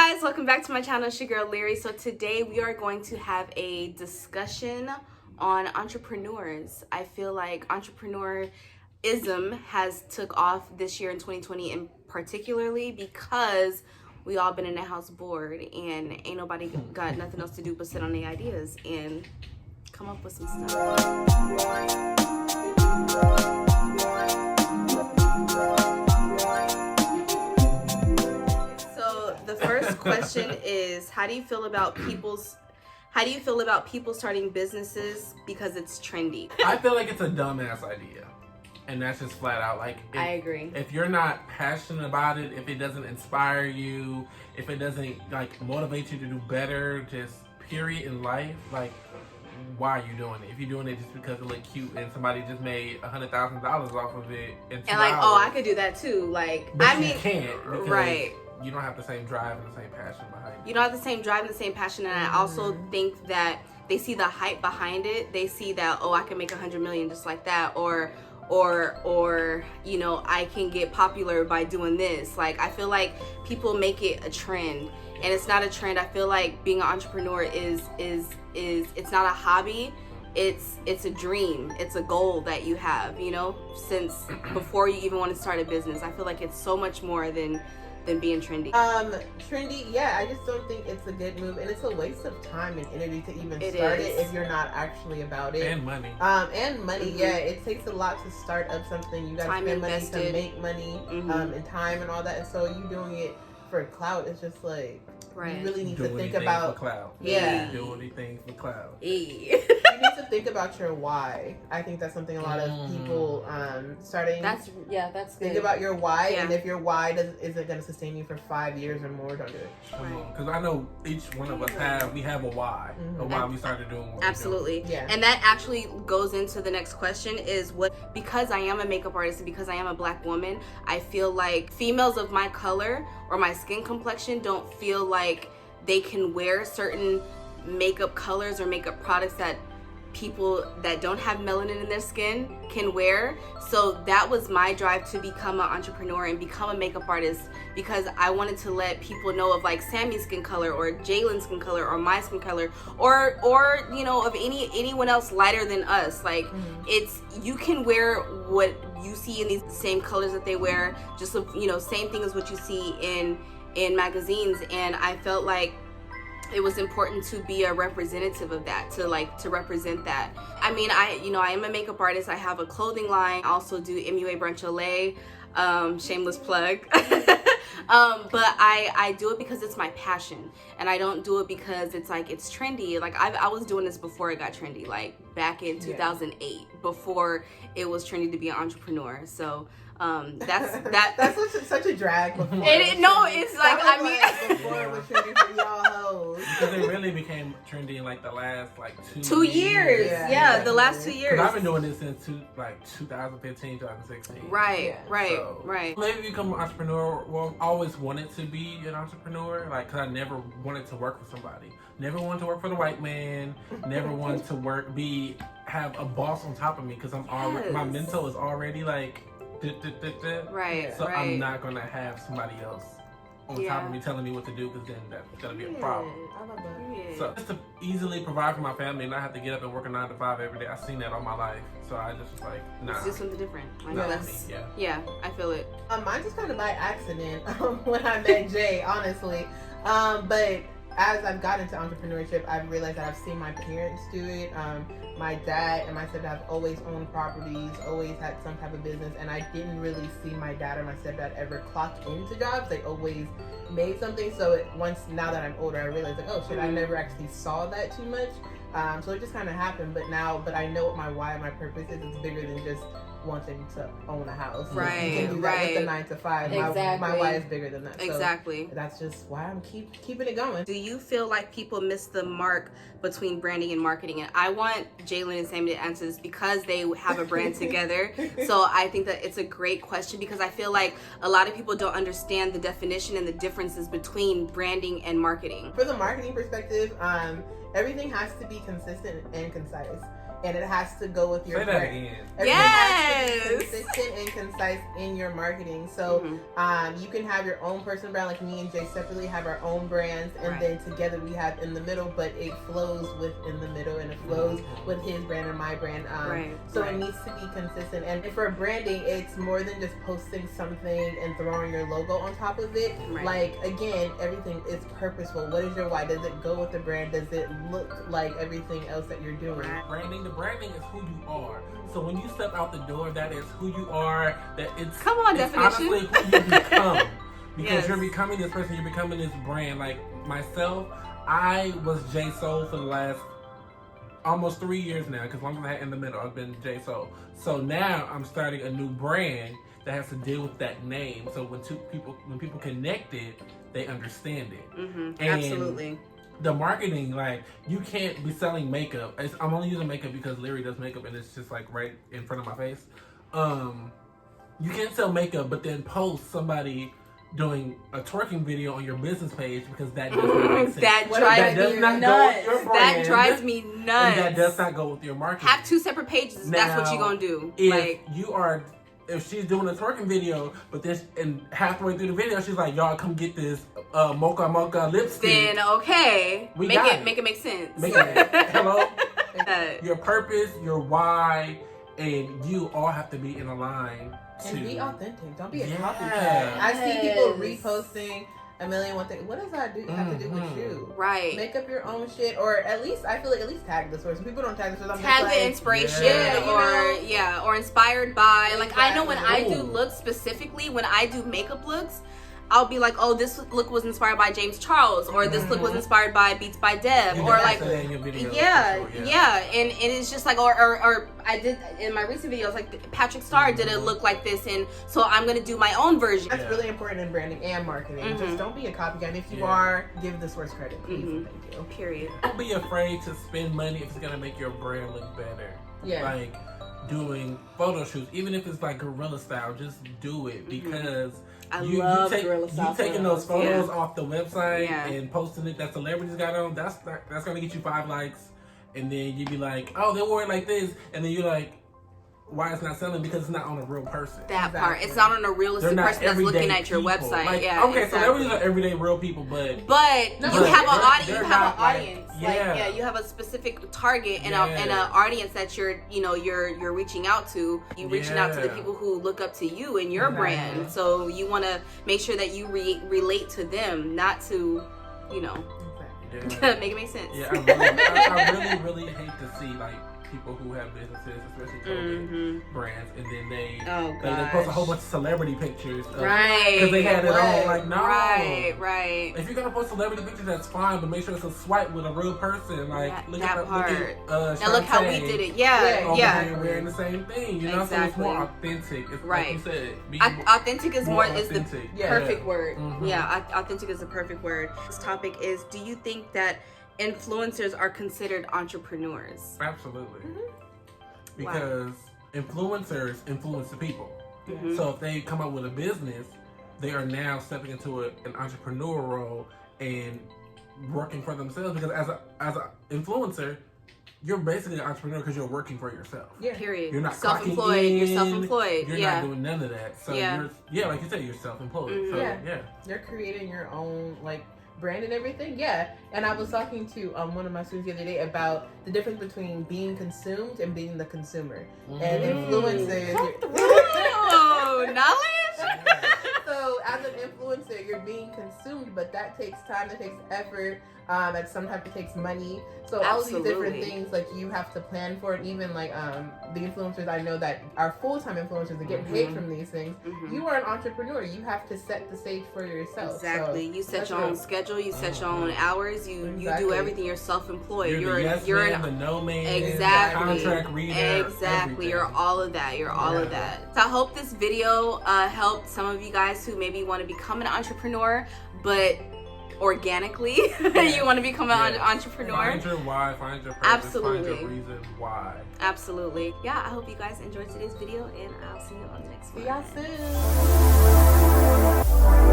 guys, welcome back to my channel. It's your girl Lyrica. So today we are going to have a discussion on entrepreneurs. I feel like entrepreneurism has took off this year in 2020, and particularly because we all been in the house bored and ain't nobody got nothing else to do but sit on the ideas and come up with some stuff. The first question is, how do you feel about people starting businesses because it's trendy? I feel like it's a dumbass idea. And that's just flat out like, I agree. If you're not passionate about it, if it doesn't inspire you, if it doesn't like motivate you to do better, just period in life, like why are you doing it? If you're doing it just because it look cute and somebody just made $100,000 off of it in 2 and like, hours, oh, I could do that too. Like, but I mean, you can't because right. You don't have the same drive and the same passion behind it. You don't have the same drive and the same passion, and I also think that they see the hype behind it. They see that, oh, I can make 100 million just like that, or you know, I can get popular by doing this. Like, I feel like people make it a trend, and it's not a trend. I feel like being an entrepreneur is it's not a hobby. It's a dream. It's a goal that you have, you know, since before you even want to start a business. I feel like it's so much more than being trendy. Trendy, yeah, I just don't think it's a good move, and it's a waste of time and energy to even start it if you're not actually about it. And money. Yeah, it takes a lot to start up something. You gotta spend money to make money, and time and all that, and so you doing it for clout, it's just like, you really need to think about cloud. Yeah. Do anything for cloud. You need to think about your why. I think that's something a lot of people starting. That's think good. about your why, and if your why isn't going to sustain you for 5 years or more, don't do it. Because I know each one of us we have a why, a why we started doing what Absolutely. we're doing. Yeah. And that actually goes into the next question is because I am a makeup artist and because I am a black woman, I feel like females of my color or my skin complexion don't feel like they can wear certain makeup colors or makeup products that people that don't have melanin in their skin can wear. So that was my drive to become an entrepreneur and become a makeup artist, because I wanted to let people know of like Sammy's skin color or Jalen's skin color or my skin color or you know, of anyone else lighter than us. Like it's, you can wear what you see in these same colors that they wear, just, you know, same thing as what you see in magazines. And I felt like it was important to be a representative of that, to represent that. I mean, I am a makeup artist. I have a clothing line. I also do MUA Brunch Olay, shameless plug. But I do it because it's my passion, and I don't do it because it's like it's trendy. Like I was doing this before it got trendy, like back in 2008, before it was trendy to be an entrepreneur. So that's such a drag before. It's like, I mean, before it was trendy for y'all hoes. Because it really became trendy in like the last like 2 years. Yeah, the last 2 years. I've been doing this since 2015, 2016. Right. Maybe become an entrepreneur. Well, I always wanted to be an entrepreneur, like, cause I never wanted to work for somebody. Never wanted to work for the white man. Never wanted to have a boss on top of me, because I'm already, my mental is already like. Right. So I'm not gonna have somebody else on top of me telling me what to do, because then that's gonna be a problem. I love that. So just to easily provide for my family and not have to get up and work a 9 to 5 every day. I've seen that all my life, so I just was like, nah. It's just something different. Like Yeah, I feel it. Mine just kind of by accident when I met Jay, honestly. But as I've got into entrepreneurship, I've realized that I've seen my parents do it. My dad and my stepdad have always owned properties, always had some type of business, and I didn't really see my dad or my stepdad ever clock into jobs. They always made something. So now that I'm older, I realized like, oh shit, I never actually saw that too much. So it just kind of happened. But I know what my why and my purpose is. It's bigger than just wanting to own a house. Right. You can do that with the 9 to 5. Exactly. My why is bigger than that. Exactly. So that's just why I'm keeping it going. Do you feel like people miss the mark between branding and marketing? And I want Jalen and Sammy to answer this because they have a brand together. So I think that it's a great question, because I feel like a lot of people don't understand the definition and the differences between branding and marketing. For the marketing perspective, everything has to be consistent and concise. and it has to go with your Say that brand. again. Everything has to be Yes. consistent and concise in your marketing. So you can have your own personal brand, like me and Jay separately have our own brands, and Right. then together we have in the middle, but it flows with in the middle, and it flows with his brand and my brand. So it needs to be consistent. And for branding, it's more than just posting something and throwing your logo on top of it. Right. Like, again, everything is purposeful. What is your why? Does it go with the brand? Does it look like everything else that you're doing? The branding is who you are. So when you step out the door, that is who you are. That it's Come on, it's definition. honestly who you become. Because Yes. you're becoming this person, you're becoming this brand. Like myself, I was J Soul for the last almost 3 years now, because long as I had in the middle, I've been J Soul. So now I'm starting a new brand that has to deal with that name. So when people connect it, they understand it. And Absolutely. the marketing, like, you can't be selling makeup. I'm only using makeup because Lyrica does makeup and it's just like right in front of my face. You can't sell makeup but then post somebody doing a twerking video on your business page, because that does not make sense. That That drives does me not go with nuts. your That brand. drives me nuts. And that does not go with your marketing. Have 2 separate pages. That's what Now, you gonna do. If she's doing a twerking video, but then and halfway through the video she's like, y'all come get this mocha lipstick. Then okay, We make got it it. make make sense. Hello? Uh, Your purpose, your why, and you all have to be in a line to And be authentic. Don't be a Yeah. copycat. I see people Yes. reposting a million one things. What does that have to do with you? right. Make up your own shit, or at least I feel like at least tag the source. People don't tag the source. I'm Tag just the like, inspiration, Yeah, or inspired by. Like, I know when I do Exactly. looks specifically, when I do makeup looks, I'll be like, oh, this look was inspired by James Charles, or this look was inspired by Beats by Deb, You or gotta like, say that in your video, yeah, for sure, yeah, and it's just like, or I did in my recent videos, like Patrick Starr did a look like this, and so I'm gonna do my own version. That's really important in branding and marketing. Just don't be a copycat. And if you are, give the source credit, please. and Thank you. Period. Don't be afraid to spend money if it's gonna make your brand look better. Yeah. Like doing photo shoots, even if it's like guerrilla style, just do it, because I love you guerrilla style you taking photos. those photos Yeah. off the website Yeah. and posting it that celebrities got on. That's gonna get you 5 likes, and then you be like, oh, they wore it like this, and then you're like, why it's not selling? Because it's not on a real person. That Exactly. part. It's not on a They're realistic not person that's everyday looking at your people. website. Like, Yeah. okay, exactly. celebrities are everyday real people, but But No, you but have an they're- audience. they're You have not an like- audience. yeah. Like, yeah, you have a specific target and Yeah. an audience that you're reaching out to. You reaching out to the Yeah. people who look up to you and your Exactly. brand. So you want to make sure that you relate to them, not to, yeah. make it make sense. Yeah, I really hate to see like people who have businesses, especially clothing brands, and then they post a whole bunch of celebrity pictures, Right. Because they had it on. Like, no, Right. If you're gonna post celebrity pictures, that's fine, but make sure it's a swipe with a real person. Like, look at that part. Look And look how we did it. Yeah. Over Yeah. there wearing the same thing, you know. So it's more authentic. It's Right. like you said. Be Authentic is more is the authentic. perfect word. Mhm. Yeah, authentic is the perfect word. This topic is: do you think that influencers are considered entrepreneurs? Absolutely. Because influencers influence the people. So if they come up with a business, they are now stepping into an entrepreneur role and working for themselves. Because as an influencer, you're basically an entrepreneur because you're working for yourself. Yeah. Period. You're not self-employed. clocking You're in, self-employed. You're Yeah. not doing none of that. So you're like you said, you're self-employed. So Yeah. You're creating your own brand and everything. Yeah. And I was talking to one of my students the other day about the difference between being consumed and being the consumer. And influencers. Oh, knowledge. So as an influencer, you're being consumed, but that takes time, that takes effort, and sometimes it takes money. So all of these different Absolutely. things, you have to plan for it. Even the influencers I know that are full-time influencers that get paid from these things. You are an entrepreneur. You have to set the stage for yourself. Exactly. So You set that's your own real. schedule. You set your own hours. You do Exactly. everything. You're self-employed. You're the yes man, the no man, Exactly. contract reader. Exactly. everything. You're all of that. You're all of that. So I hope this video helped some of you guys who maybe want to become an entrepreneur, but organically you want to become an entrepreneur. Find your why, find your purpose, Absolutely. find your reason why. Absolutely. Yeah, I hope you guys enjoyed today's video, and I'll see you on the next one. See y'all soon.